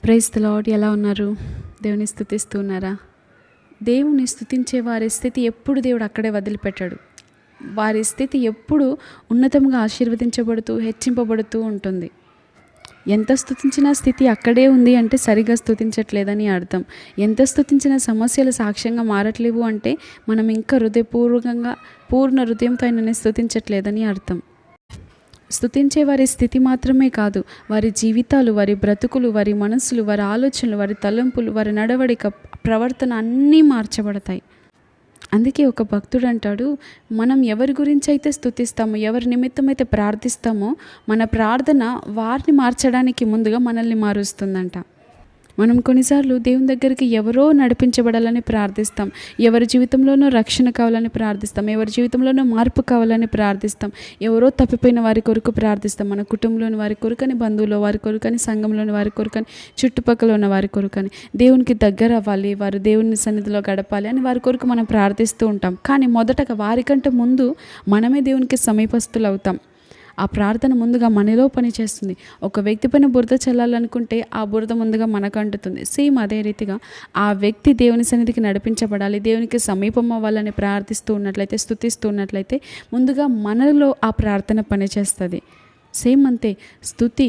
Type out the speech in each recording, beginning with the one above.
Praise the lord. ఎలా ఉన్నారు? దేవుని స్తుతిస్తూ ఉన్నారా? దేవుని స్తుతించే వారి స్థితి ఎప్పుడు దేవుడు అక్కడే వదిలిపెట్టాడు. వారి స్థితి ఎప్పుడు ఉన్నతంగా ఆశీర్వదించబడుతూ హెచ్చింపబడుతూ ఉంటుంది. ఎంత స్తుతించిన స్థితి అక్కడే ఉంది అంటే సరిగా స్తుతించట్లేదని అర్థం. ఎంత స్తుతించిన సమస్యలు సాక్ష్యంగా మారట్లేవు అంటే మనం ఇంకా పూర్ణ హృదయంతో ఆయనని స్తుతించట్లేదని అర్థం. స్తుతించే వారి స్థితి మాత్రమే కాదు, వారి జీవితాలు, వారి బ్రతుకులు, వారి మనసులు, వారి ఆలోచనలు, వారి తలంపులు, వారి నడవడిక, ప్రవర్తన అన్నీ మార్చబడతాయి. అందుకే ఒక భక్తుడు అంటాడు, మనం ఎవరి గురించి అయితే స్తుతిస్తామో, ఎవరి నిమిత్తమైతే ప్రార్థిస్తామో, మన ప్రార్థన వారిని మార్చడానికి ముందుగా మనల్ని మారుస్తుందంట. మనం కొన్నిసార్లు దేవుని దగ్గరికి ఎవరో నడిపించబడాలని ప్రార్థిస్తాం, ఎవరి జీవితంలోనో రక్షణ కావాలని ప్రార్థిస్తాం, ఎవరి జీవితంలోనో మార్పు కావాలని ప్రార్థిస్తాం, ఎవరో తప్పిపోయిన వారి కొరకు ప్రార్థిస్తాం, మన కుటుంబంలోని వారి కొరకని, బంధువుల వారి కొరకని, సంఘంలోని వారి కొరకని, చుట్టుపక్కల ఉన్న వారి కొరకని, దేవునికి దగ్గర అవ్వాలి, వారు దేవుని సన్నిధిలో గడపాలి అని వారి కొరకు మనం ప్రార్థిస్తూ ఉంటాం. కానీ మొదటగా వారికంటే ముందు మనమే దేవునికి సమీపస్తులు అవుతాం. ఆ ప్రార్థన ముందుగా మనలో పనిచేస్తుంది. ఒక వ్యక్తి పైన బురద చల్లాలనుకుంటే ఆ బురద ముందుగా మనకు అంటుతుంది. సేమ్ అదే రీతిగా ఆ వ్యక్తి దేవుని సన్నిధికి నడిపించబడాలి, దేవునికి సమీపం అవ్వాలని ప్రార్థిస్తూ ఉన్నట్లయితే, స్తుతిస్తూ ఉన్నట్లయితే ముందుగా మనలో ఆ ప్రార్థన పనిచేస్తుంది. సేమ్ అంతే, స్తుతి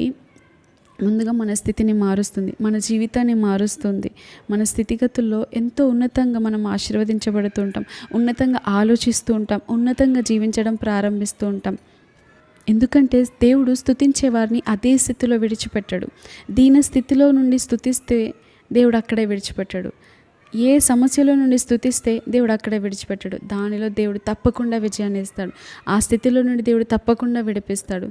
ముందుగా మన స్థితిని మారుస్తుంది, మన జీవితాన్ని మారుస్తుంది. మన స్థితిగతుల్లో ఎంతో ఉన్నతంగా మనం ఆశీర్వదించబడుతూ ఉంటాం, ఉన్నతంగా ఆలోచిస్తూ ఉంటాం, ఉన్నతంగా జీవించడం ప్రారంభిస్తూ ఉంటాం. ఎందుకంటే దేవుడు స్తుతించే వారిని అదే స్థితిలో విడిచిపెట్టాడు. దీన స్థితిలో నుండి స్తుతిస్తే దేవుడు అక్కడే విడిచిపెట్టాడు. ఏ సమస్యలో నుండి స్తుతిస్తే దేవుడు అక్కడే విడిచిపెట్టాడు. దానిలో దేవుడు తప్పకుండా విజయాన్ని ఇస్తాడు. ఆ స్థితిలో నుండి దేవుడు తప్పకుండా విడిపిస్తాడు.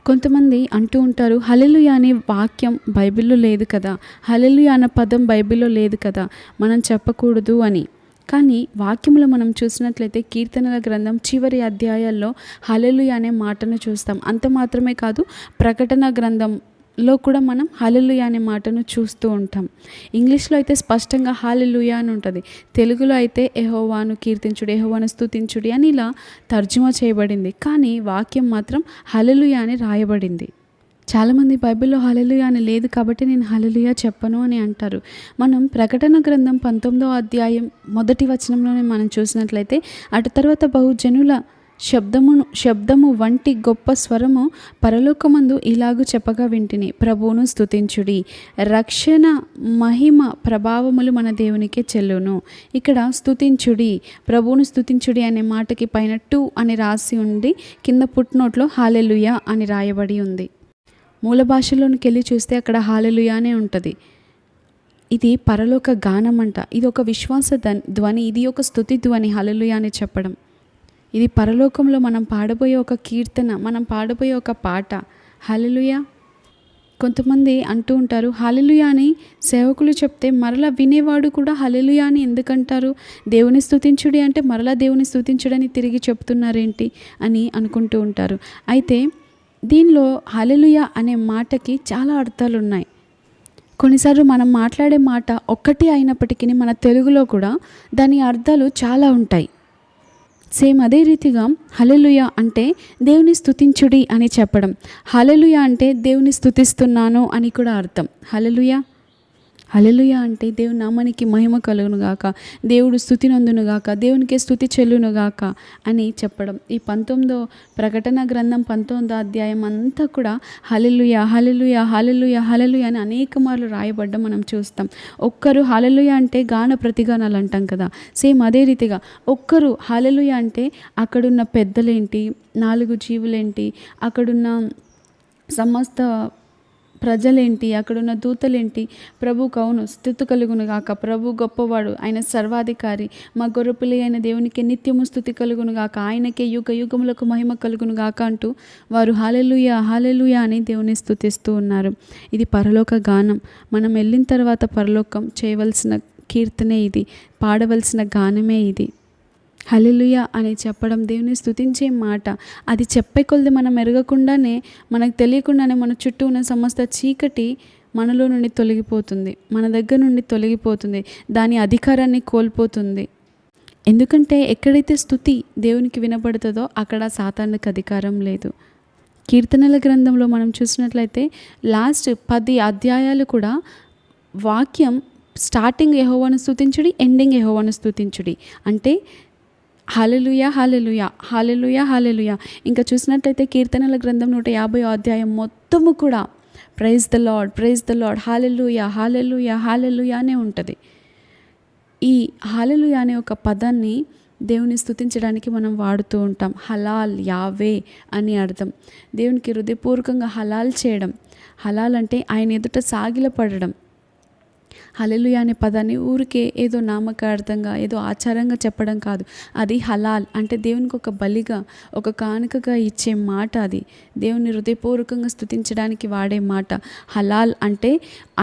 కొంతమంది అంటూ ఉంటారు, హల్లెలూయా అనే వాక్యం బైబిల్లో లేదు కదా, హల్లెలూయా అన్న పదం బైబిల్లో లేదు కదా, మనం చెప్పకూడదు అని. కానీ వాక్యంలో మనం చూసినట్లయితే కీర్తనల గ్రంథం చివరి అధ్యాయాల్లో హల్లెలూయా అనే మాటను చూస్తాం. అంత మాత్రమే కాదు, ప్రకటన గ్రంథంలో కూడా మనం హల్లెలూయా అనే మాటను చూస్తూ ఉంటాం. ఇంగ్లీష్లో అయితే స్పష్టంగా హల్లెలూయా అని ఉంటుంది, తెలుగులో అయితే యెహోవాను కీర్తించుడి, యెహోవాను స్తుతించుడి అని ఇలా తర్జుమా చేయబడింది. కానీ వాక్యం మాత్రం హల్లెలూయా అని రాయబడింది. చాలామంది బైబిల్లో హల్లెలూయా అని లేదు కాబట్టి నేను హల్లెలూయా చెప్పను అని అంటారు. మనం ప్రకటన గ్రంథం 19వ అధ్యాయం 1వ వచనంలోనే మనం చూసినట్లయితే, అటు తర్వాత బహుజనుల శబ్దము వంటి గొప్ప స్వరము పరలోకమందు ఇలాగు చెప్పగా వింటిని, ప్రభువును స్తుతించుడి, రక్షణ మహిమ ప్రభావములు మన దేవునికే చెల్లును. ఇక్కడ స్తుతించుడి, ప్రభువును స్తుతించుడి అనే మాటకి పైన 2 అని రాసి ఉండి కింద పుట్నోట్లో హల్లెలూయా అని రాయబడి ఉంది. మూల భాషలోనికి వెళ్ళి చూస్తే అక్కడ హల్లెలూయా అనే ఉంటుంది. ఇది పరలోక గానం అంట. ఇది ఒక విశ్వాస ధ్వని, ఇది ఒక స్తుతి ధ్వని, హల్లెలూయా అని చెప్పడం. ఇది పరలోకంలో మనం పాడబోయే ఒక కీర్తన, మనం పాడబోయే ఒక పాట హల్లెలూయా. కొంతమంది అంటూ ఉంటారు, హల్లెలూయా అని సేవకులు చెప్తే మరలా వినేవాడు కూడా హల్లెలూయా అని ఎందుకంటారు, దేవుని స్తుతించుడి అంటే మరలా దేవుని స్తుతించుడని తిరిగి చెప్తున్నారేంటి అని అనుకుంటూ ఉంటారు. అయితే దీనిలో హల్లెలూయా అనే మాటకి చాలా అర్థాలు ఉన్నాయి. కొన్నిసార్లు మనం మాట్లాడే మాట ఒక్కటి అయినప్పటికీ మన తెలుగులో కూడా దాని అర్థాలు చాలా ఉంటాయి. సేమ్ అదే రీతిగా హల్లెలూయా అంటే దేవుని స్తుతించుడి అని చెప్పడం, హల్లెలూయా అంటే దేవుని స్తుతిస్తున్నాను అని కూడా అర్థం. హల్లెలూయా అంటే దేవుని నామానికి మహిమ కలుగునుగాక, దేవుడు స్తుతి నందునుగాక, దేవునికే స్తుతి చెల్లునుగాక అని చెప్పడం. ఈ ప్రకటన గ్రంథం 19వ అధ్యాయం అంతా కూడా హల్లెలూయా హల్లెలూయా హల్లెలూయా హల్లెలూయా అని అనేక మార్లు రాయబడ్డం మనం చూస్తాం. ఒక్కరు హల్లెలూయా అంటే గాన ప్రతిగానాలు అంటాం కదా, సేమ్ అదే రీతిగా ఒక్కరు హల్లెలూయా అంటే అక్కడున్న పెద్దలేంటి, 4 జీవులేంటి, అక్కడున్న సమస్త ప్రజలేంటి, అక్కడున్న దూతలేంటి, ప్రభు కౌను స్తుతి కలుగును గాక, ప్రభు గొప్పవాడు, ఆయన సర్వాధికారి, మా గొర్రెపిల్లి అయిన దేవునికి నిత్యము స్తుతి కలుగును గాక, ఆయనకే యుగ యుగములకు మహిమ కలుగును గాక అంటూ వారు హల్లెలూయా హల్లెలూయా అని దేవుని స్తుతిస్తూ ఉన్నారు. ఇది పరలోక గానం. మనం వెళ్ళిన తర్వాత పరలోకం చేయవలసిన కీర్తనే ఇది, పాడవలసిన గానమే ఇది. హల్లెలూయా అని చెప్పడం, దేవుని స్తుతించే మాట. అది చెప్పే కొలది మనం ఎరగకుండానే, మనకు తెలియకుండానే మన చుట్టూ ఉన్న సమస్త చీకటి మనలో నుండి తొలగిపోతుంది, మన దగ్గర నుండి తొలగిపోతుంది, దాని అధికారాన్ని కోల్పోతుంది. ఎందుకంటే ఎక్కడైతే స్తుతి దేవునికి వినబడుతుందో అక్కడ సాతానుకి అధికారం లేదు. కీర్తనల గ్రంథంలో మనం చూసినట్లయితే లాస్ట్ 10 అధ్యాయాలు కూడా వాక్యం స్టార్టింగ్ యెహోవాను స్తుతించుడి, ఎండింగ్ యెహోవాను స్తుతించుడి. అంటే హల్లెలూయా హల్లెలూయా హల్లెలూయా హల్లెలూయా. ఇంకా చూసినట్లయితే కీర్తనల గ్రంథం 150 అధ్యాయం మొత్తము కూడా ప్రైజ్ ద లార్డ్ హల్లెలూయా హల్లెలూయా హల్లెలూయా అనే ఉంటుంది. ఈ హల్లెలూయా అనే ఒక పదాన్ని దేవుని స్తుతించడానికి మనం వాడుతూ ఉంటాం. హలాల్, యావే అని అర్థం. దేవునికి హృదయపూర్వకంగా హలాల్ చేయడం. హలాల్ అంటే ఆయన ఎదుట సాగిలపడడం. హల్లెలూయా అనే పదాన్ని ఊరికే ఏదో నామకార్థంగా ఏదో ఆచారంగా చెప్పడం కాదు. అది హలాల్ అంటే దేవునికి ఒక బలిగా, ఒక కానుకగా ఇచ్చే మాట. అది దేవుని హృదయపూర్వకంగా స్తుతించడానికి వాడే మాట. హలాల్ అంటే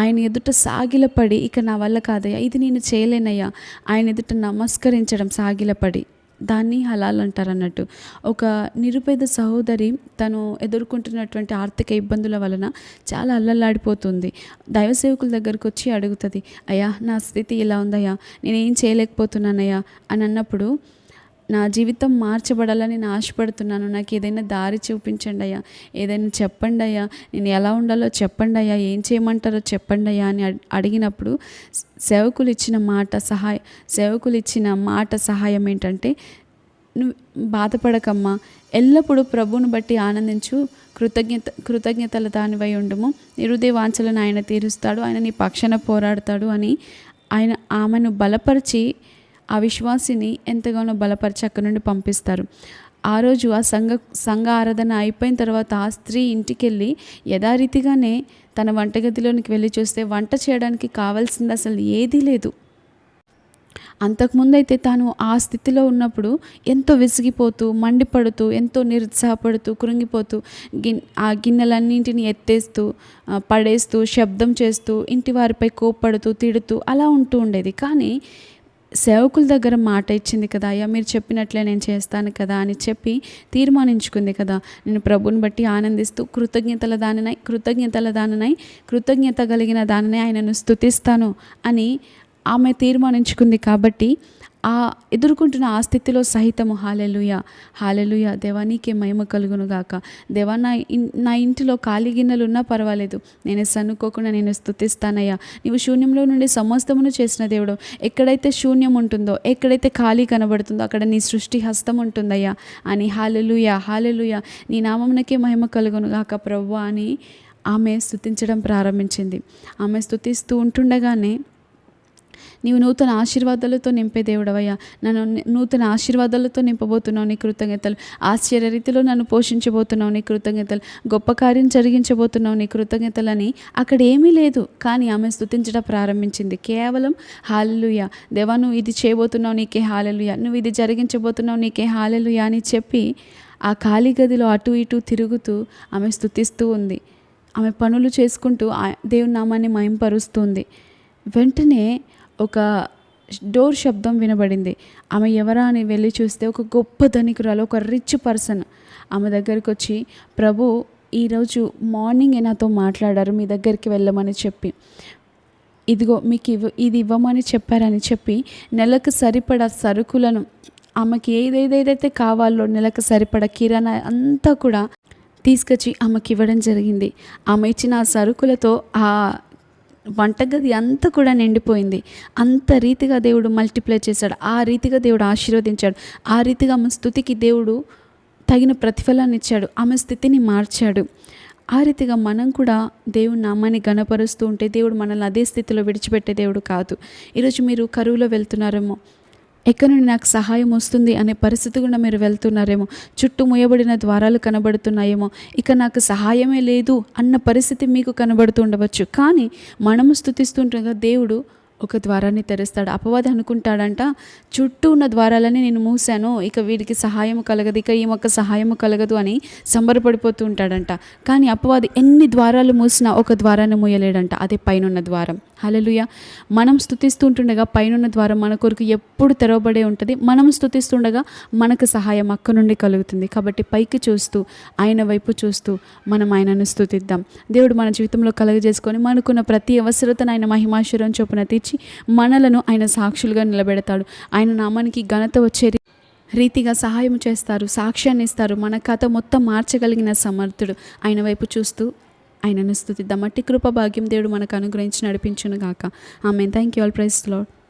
ఆయన ఎదుట సాగిలపడి, ఇక నా వల్ల కాదయ్యా, ఇది నేను చేయలేనయ్యా, ఆయన ఎదుట నమస్కరించడం సాగిలపడి, దాన్ని హలాల్ అంటారు అన్నట్టు. ఒక నిరుపేద సహోదరి తను ఎదుర్కొంటున్నటువంటి ఆర్థిక ఇబ్బందుల వలన చాలా అల్లల్లాడిపోతుంది. దైవ సేవకుల దగ్గరకు వచ్చి అడుగుతుంది, అయ్యా నా స్థితి ఇలా ఉందయ్యా, నేనేం చేయలేకపోతున్నానయ్యా అని అన్నప్పుడు, నా జీవితం మార్చబడాలని నేను ఆశపడుతున్నాను, నాకు ఏదైనా దారి చూపించండి అయ్యా, ఏదైనా చెప్పండి అయ్యా, నేను ఎలా ఉండాలో చెప్పండి అయ్యా, ఏం చేయమంటారో చెప్పండి అయ్యా అని అడిగినప్పుడు సేవకులు ఇచ్చిన మాట సహాయం ఏంటంటే, నువ్వు బాధపడకమ్మా, ఎల్లప్పుడూ ప్రభువును బట్టి ఆనందించు, కృతజ్ఞతల దానివై ఉండుము, నీ హృదయ వాంఛలను ఆయన తీరుస్తాడు, ఆయన నీ పక్షాన పోరాడతాడు అని ఆమెను బలపరిచి, ఆ విశ్వాసిని ఎంతగానో బలపరిచి అక్కడి నుండి పంపిస్తారు. ఆ రోజు ఆ సంఘ ఆరాధన అయిపోయిన తర్వాత ఆ స్త్రీ ఇంటికి వెళ్ళి యథారీతిగానే తన వంటగదిలోనికి వెళ్ళి చూస్తే వంట చేయడానికి కావాల్సింది అసలు ఏదీ లేదు. అంతకుముందు అయితే తాను ఆ స్థితిలో ఉన్నప్పుడు ఎంతో విసిగిపోతూ, మండిపడుతూ, ఎంతో నిరుత్సాహపడుతూ, కృంగిపోతూ, ఆ గిన్నెలన్నింటినీ ఎత్తేస్తూ, పడేస్తూ, శబ్దం చేస్తూ, ఇంటి వారిపై కోప్పడుతూ, తిడుతూ అలా ఉంటూ ఉండేది. కానీ సేవకుల దగ్గర మాట ఇచ్చింది కదా, అయ్యా మీరు చెప్పినట్లే నేను చేస్తాను కదా అని చెప్పి తీర్మానించుకుంది కదా, నేను ప్రభుని బట్టి ఆనందిస్తూ కృతజ్ఞత కలిగిన దానినై ఆయనను స్తుతిస్తాను అని ఆమె తీర్మానించుకుంది. కాబట్టి ఆ ఎదుర్కొంటున్న ఆ స్థితిలో సహితము హల్లెలూయా హల్లెలూయా, దేవా నీకే మహిమ కలుగును గాక, దేవా నా ఇంటిలో ఖాళీ గిన్నెలు ఉన్నా పర్వాలేదు, నేను సన్నుకోకుండా నేను స్తుతిస్తానయ్యా, నీవు శూన్యంలో నుండి సమస్తమును చేసిన దేవుడు, ఎక్కడైతే శూన్యం ఉంటుందో, ఎక్కడైతే ఖాళీ కనబడుతుందో అక్కడ నీ సృష్టి హస్తం ఉంటుందయ్యా అని హల్లెలూయా హల్లెలూయా, నీ నామమునకే మహిమ కలుగును గాక ప్రభువా అని ఆమె స్తుతించడం ప్రారంభించింది. ఆమె స్తుతిస్తూ ఉంటుండగానే, నీవు నూతన ఆశీర్వాదాలతో నింపే దేవుడవయ్యా, నన్ను నూతన ఆశీర్వాదాలతో నింపబోతున్నావు, నీ కృతజ్ఞతలు, ఆశ్చర్య రీతిలో నన్ను పోషించబోతున్నావు, నీ కృతజ్ఞతలు, గొప్ప కార్యం జరిగించబోతున్నావు, నీ కృతజ్ఞతలని అక్కడ ఏమీ లేదు. కానీ ఆమె స్తుతించడం ప్రారంభించింది. కేవలం హల్లెలూయా, దేవా నువ్వు ఇది చేయబోతున్నావు నీకే హల్లెలూయా, నువ్వు ఇది జరిగించబోతున్నావు నీకే హల్లెలూయా అని చెప్పి ఆ ఖాళీ గదిలో అటు ఇటు తిరుగుతూ ఆమె స్తుతిస్తూ ఉంది. ఆమె పనులు చేసుకుంటూ దేవుని నామాన్ని మహింపరుస్తుంది. వెంటనే ఒక డోర్ శబ్దం వినబడింది. ఆమె ఎవరా అని వెళ్ళి చూస్తే ఒక గొప్ప ధనికురాలు, ఒక రిచ్ పర్సన్ ఆమె దగ్గరికి వచ్చి, ప్రభు ఈరోజు మార్నింగ్ నాతో మాట్లాడారు మీ దగ్గరికి వెళ్ళమని చెప్పి, ఇదిగో మీకు ఇది ఇవ్వమని చెప్పారని చెప్పి నెలకు సరిపడా సరుకులను, ఆమెకి ఏదేదైతే కావాలో నెలకు సరిపడా కిరాణా అంతా కూడా తీసుకొచ్చి ఆమెకి ఇవ్వడం జరిగింది. ఆమె ఇచ్చిన ఆ సరుకులతో ఆ వంటగది అంతా కూడా నిండిపోయింది. అంత రీతిగా దేవుడు మల్టిప్లై చేశాడు, ఆ రీతిగా దేవుడు ఆశీర్వదించాడు, ఆ రీతిగా ఆమె స్తుతికి దేవుడు తగిన ప్రతిఫలాన్ని ఇచ్చాడు, ఆమె స్థితిని మార్చాడు. ఆ రీతిగా మనం కూడా దేవుని నామాన్ని ఘనపరుస్తూ ఉంటే దేవుడు మనల్ని అదే స్థితిలో విడిచిపెట్టే దేవుడు కాదు. ఈరోజు మీరు కరువులో వెళ్తున్నారేమో, ఎక్కడి నుండి నాకు సహాయం వస్తుంది అనే పరిస్థితి కూడా మీరు వెళ్తున్నారేమో, చుట్టూ మూయబడిన ద్వారాలు కనబడుతున్నాయేమో, ఇక నాకు సహాయమే లేదు అన్న పరిస్థితి మీకు కనబడుతూ ఉండవచ్చు. కానీ మనము స్తుతిస్తుండగా దేవుడు ఒక ద్వారాన్ని తెరుస్తాడు. అపవాది అనుకుంటాడంట, చుట్టూ ఉన్న ద్వారాలని నేను మూసాను, ఇక వీడికి సహాయం కలగదు, ఇక ఈ మొక్క సహాయం కలగదు అని సంబరపడిపోతూ ఉంటాడంట. కానీ అపవాది ఎన్ని ద్వారాలు మూసినా ఒక ద్వారాన్ని మూయలేడంట, అదే పైనున్న ద్వారం. హల్లెలూయా. మనం స్తుతిస్తుండగా పైనున్న ద్వారం మన కొరకు ఎప్పుడు తెరవబడే ఉంటుంది. మనం స్తుతిస్తుండగా మనకు సహాయం అక్క నుండి కలుగుతుంది. కాబట్టి పైకి చూస్తూ, ఆయన వైపు చూస్తూ మనం ఆయనను స్తుతిద్దాం. దేవుడు మన జీవితంలో కలుగజేసుకొని మనకున్న ప్రతి అవసరతను ఆయన మహిమాశ్వరం చొప్పున తీర్చి మనలను ఆయన సాక్షులుగా నిలబెడతాడు. ఆయన నామానికి ఘనత వచ్చే రీతిగా సహాయం చేస్తారు, సాక్ష్యాన్ని ఇస్తారు. మన కథ మొత్తం మార్చగలిగిన సమర్థుడు. ఆయన వైపు చూస్తూ ఆయనను స్తుతిద్దాం. అట్టి కృప భాగ్యం దేవుడు మనకు అనుగ్రహించి నడిపించును గాక. Amen. Thank you all. Praise the lord.